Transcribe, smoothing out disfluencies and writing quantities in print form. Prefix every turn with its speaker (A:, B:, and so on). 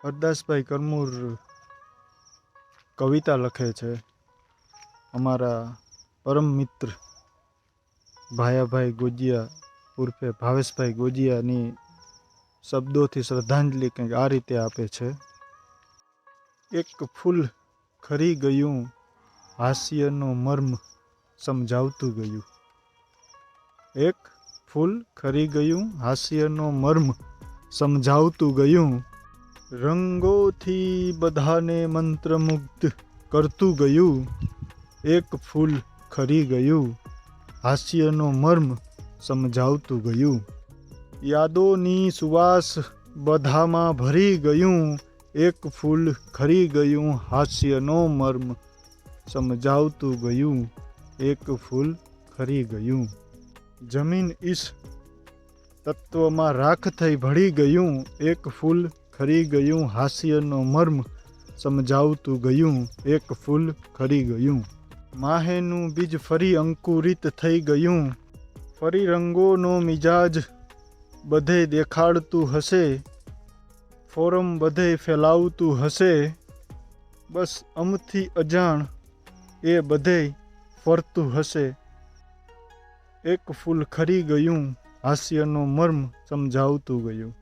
A: હરદાસભાઈ કરમૂર કવિતા લખે છે. અમારા પરમ મિત્ર ભાયાભાઈ ગોજિયા ઉર્ફે ભાવેશભાઈ ગોજિયાની શબ્દોથી શ્રદ્ધાંજલિ કંઈક આ રીતે આપે છે. એક ફૂલ ખરી ગયું, હાસ્યનો મર્મ સમજાવતું ગયું. એક ફૂલ ખરી ગયું, હાસ્યનો મર્મ સમજાવતું ગયું. રંગોથી બધાને મંત્રમુગ્ધ કરતું ગયું. એક ફૂલ ખરી ગયું, હાસ્યનો મર્મ સમજાવતું ગયું. યાદોની સુવાસ બધામાં ભરી ગયું. એક ફૂલ ખરી ગયું, હાસ્યનો મર્મ સમજાવતું ગયું. એક ફૂલ ખરી ગયું. જમીન ઈશ તત્વમાં રાખ થઈ ભળી ગયું. એક ફૂલ ખરી ગયું, હાસ્યનો મર્મ સમજાવતું ગયું. એક ફૂલ ખરી ગયું. માહેનું બીજ ફરી અંકુરિત થઈ ગયું. ફરી રંગોનો મિજાજ બધે દેખાડતું હશે. ફોરમ બધે ફેલાવતું હશે. બસ અમથી અજાણ એ બધે ફરતું હશે. એક ફૂલ ખરી ગયું, હાસ્યનો મર્મ સમજાવતું ગયું.